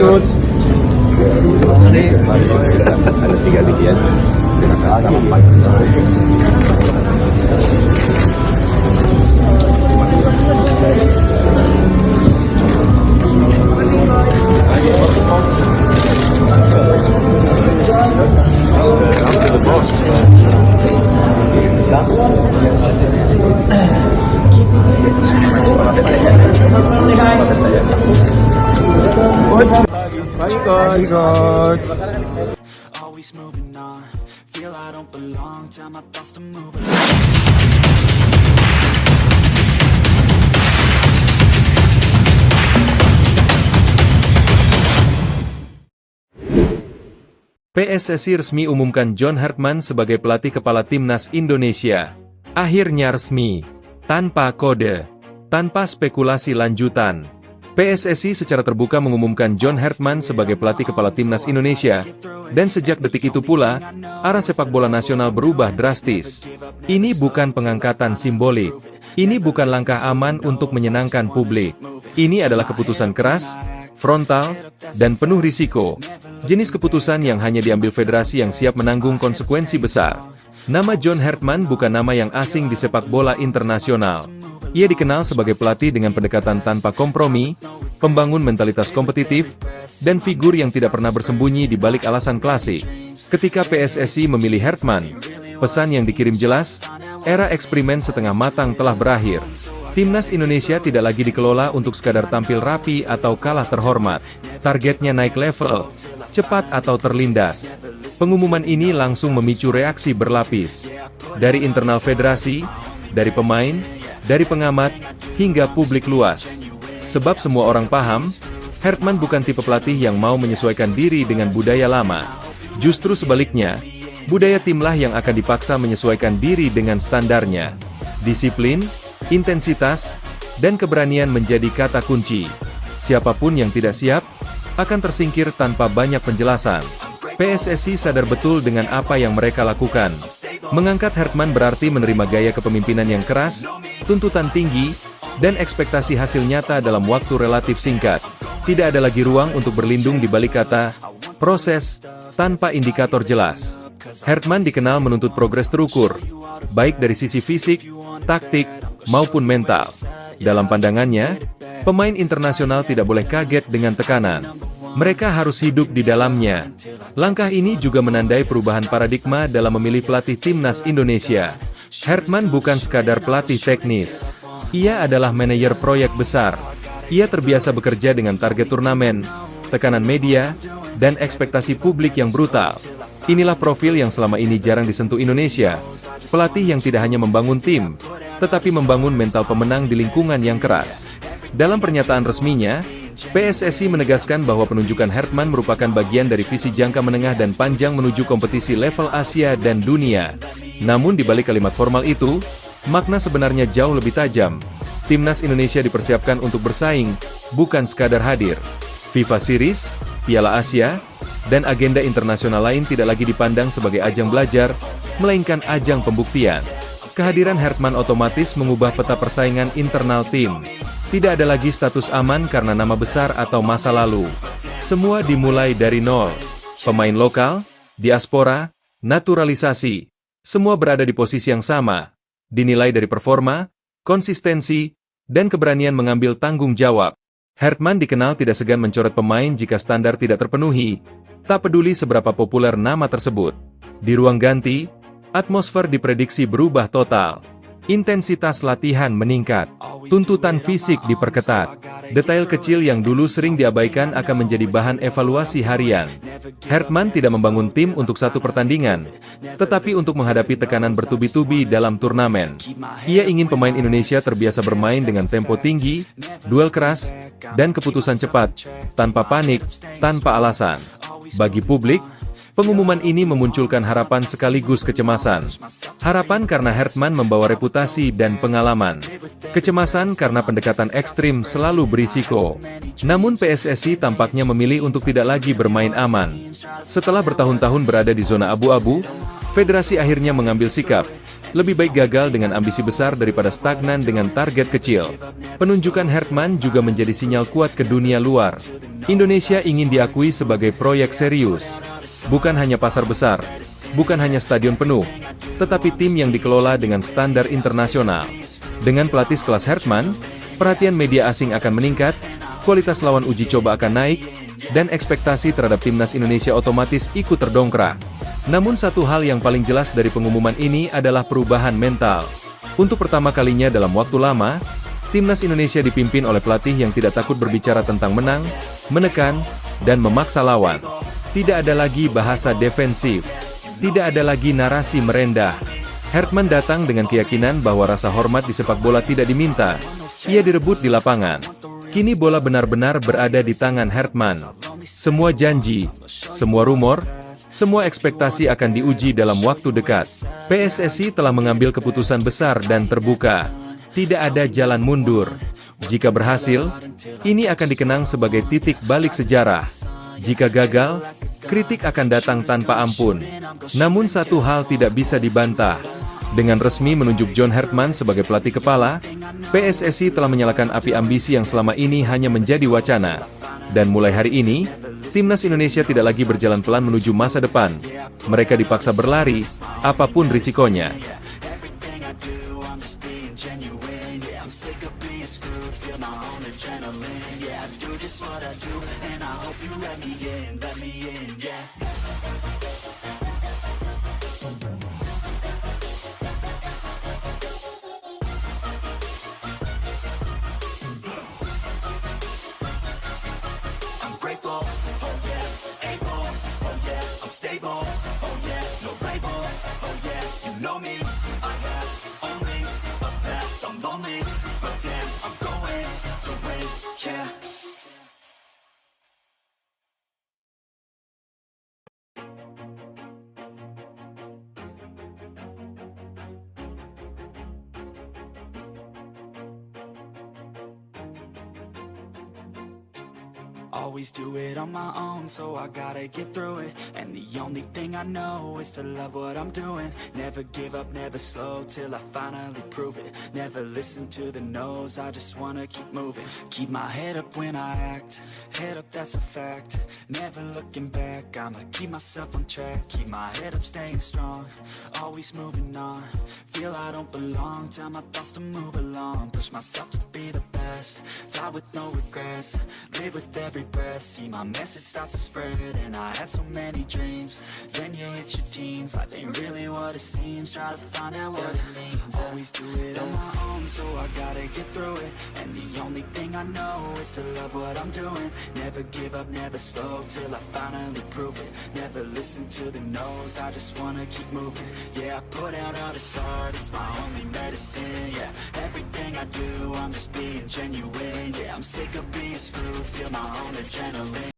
lanjut. Ada 3 bagian. Always moving on, feel I don't belong, tell my thoughts to move. PSSI resmi umumkan John Hartman sebagai pelatih kepala timnas Indonesia. Akhirnya resmi, tanpa kode, tanpa spekulasi lanjutan. PSSI secara terbuka mengumumkan John Hartman sebagai pelatih kepala timnas Indonesia, dan sejak detik itu pula, arah sepak bola nasional berubah drastis. Ini bukan pengangkatan simbolik, ini bukan langkah aman untuk menyenangkan publik. Ini adalah keputusan keras, frontal, dan penuh risiko. Jenis keputusan yang hanya diambil federasi yang siap menanggung konsekuensi besar. Nama John Hartman bukan nama yang asing di sepak bola internasional. Ia dikenal sebagai pelatih dengan pendekatan tanpa kompromi, pembangun mentalitas kompetitif, dan figur yang tidak pernah bersembunyi di balik alasan klasik. Ketika PSSI memilih Hartman, pesan yang dikirim jelas, era eksperimen setengah matang telah berakhir. Timnas Indonesia tidak lagi dikelola untuk sekadar tampil rapi atau kalah terhormat. Targetnya naik level, cepat atau terlindas. Pengumuman ini langsung memicu reaksi berlapis. Dari internal federasi, dari pemain, dari pengamat, hingga publik luas. Sebab semua orang paham, Hartman bukan tipe pelatih yang mau menyesuaikan diri dengan budaya lama. Justru sebaliknya, budaya timlah yang akan dipaksa menyesuaikan diri dengan standarnya. Disiplin, intensitas, dan keberanian menjadi kata kunci. Siapapun yang tidak siap, akan tersingkir tanpa banyak penjelasan. PSSI sadar betul dengan apa yang mereka lakukan. Mengangkat Hartman berarti menerima gaya kepemimpinan yang keras, tuntutan tinggi, dan ekspektasi hasil nyata dalam waktu relatif singkat. Tidak ada lagi ruang untuk berlindung di balik kata proses tanpa indikator jelas. Hartman dikenal menuntut progres terukur, baik dari sisi fisik, taktik, maupun mental. Dalam pandangannya, pemain internasional tidak boleh kaget dengan tekanan. Mereka harus hidup di dalamnya. Langkah ini juga menandai perubahan paradigma dalam memilih pelatih timnas Indonesia. Hartman bukan sekadar pelatih teknis. Ia adalah manajer proyek besar. Ia terbiasa bekerja dengan target turnamen, tekanan media, dan ekspektasi publik yang brutal. Inilah profil yang selama ini jarang disentuh Indonesia. Pelatih yang tidak hanya membangun tim, tetapi membangun mental pemenang di lingkungan yang keras. Dalam pernyataan resminya, PSSI menegaskan bahwa penunjukan Hartman merupakan bagian dari visi jangka menengah dan panjang menuju kompetisi level Asia dan dunia. Namun di balik kalimat formal itu, makna sebenarnya jauh lebih tajam. Timnas Indonesia dipersiapkan untuk bersaing, bukan sekadar hadir. FIFA Series, Piala Asia, dan agenda internasional lain tidak lagi dipandang sebagai ajang belajar, melainkan ajang pembuktian. Kehadiran Hartman otomatis mengubah peta persaingan internal tim. Tidak ada lagi status aman karena nama besar atau masa lalu. Semua dimulai dari nol. Pemain lokal, diaspora, naturalisasi. Semua berada di posisi yang sama. Dinilai dari performa, konsistensi, dan keberanian mengambil tanggung jawab. Hartman dikenal tidak segan mencoret pemain jika standar tidak terpenuhi. Tak peduli seberapa populer nama tersebut. Di ruang ganti, atmosfer diprediksi berubah total. Intensitas latihan meningkat, tuntutan fisik diperketat. Detail kecil yang dulu sering diabaikan akan menjadi bahan evaluasi harian. Hartman tidak membangun tim untuk satu pertandingan, tetapi untuk menghadapi tekanan bertubi-tubi dalam turnamen. Ia ingin pemain Indonesia terbiasa bermain dengan tempo tinggi, duel keras, dan keputusan cepat, tanpa panik, tanpa alasan. Bagi publik, pengumuman ini memunculkan harapan sekaligus kecemasan. Harapan karena Hartman membawa reputasi dan pengalaman. Kecemasan karena pendekatan ekstrim selalu berisiko. Namun PSSI tampaknya memilih untuk tidak lagi bermain aman. Setelah bertahun-tahun berada di zona abu-abu, Federasi akhirnya mengambil sikap, lebih baik gagal dengan ambisi besar daripada stagnan dengan target kecil. Penunjukan Hertman juga menjadi sinyal kuat ke dunia luar. Indonesia ingin diakui sebagai proyek serius. Bukan hanya pasar besar, bukan hanya stadion penuh, tetapi tim yang dikelola dengan standar internasional. Dengan pelatih kelas Hertman, perhatian media asing akan meningkat, kualitas lawan uji coba akan naik, dan ekspektasi terhadap timnas Indonesia otomatis ikut terdongkrak. Namun satu hal yang paling jelas dari pengumuman ini adalah perubahan mental. Untuk pertama kalinya dalam waktu lama, timnas Indonesia dipimpin oleh pelatih yang tidak takut berbicara tentang menang, menekan, dan memaksa lawan. Tidak ada lagi bahasa defensif. Tidak ada lagi narasi merendah. Hertman datang dengan keyakinan bahwa rasa hormat di sepak bola tidak diminta. Ia direbut di lapangan. Kini bola benar-benar berada di tangan Hertman. Semua janji, semua rumor, semua ekspektasi akan diuji dalam waktu dekat. PSSI telah mengambil keputusan besar dan terbuka. Tidak ada jalan mundur. Jika berhasil, ini akan dikenang sebagai titik balik sejarah. Jika gagal, kritik akan datang tanpa ampun. Namun satu hal tidak bisa dibantah. Dengan resmi menunjuk John Hertman sebagai pelatih kepala, PSSI telah menyalakan api ambisi yang selama ini hanya menjadi wacana. Dan mulai hari ini, timnas Indonesia tidak lagi berjalan pelan menuju masa depan. Mereka dipaksa berlari, apapun risikonya. Grateful, oh yeah, able, oh yeah, I'm stable, oh yeah, no label, oh yeah, you know me, I have only a path, I'm lonely, but damn, I'm going to win, yeah. Always do it on my own, so I gotta get through it. And the only thing I know is to love what I'm doing. Never give up, never slow, till I finally prove it. Never listen to the no's, I just wanna keep moving. Keep my head up when I act, head up, that's a fact. Never looking back, I'ma keep myself on track. Keep my head up, staying strong, always moving on. Feel I don't belong, tell my thoughts to move along. Push myself to be the best, die with no regrets. Live with every breath, see my message start to spread. And I had so many dreams, then you hit your teens. Life ain't really what it seems, try to find out what it means. Always do it on my own, so I gotta get through it. And the only thing I know is to love what I'm doing. Never give up, never slow, till I finally prove it. Never listen to the no's, I just wanna keep moving. Yeah, I put out all this art, it's my only medicine. Yeah, everything I do, I'm just being genuine. Yeah, I'm sick of being screwed, feel my own adrenaline.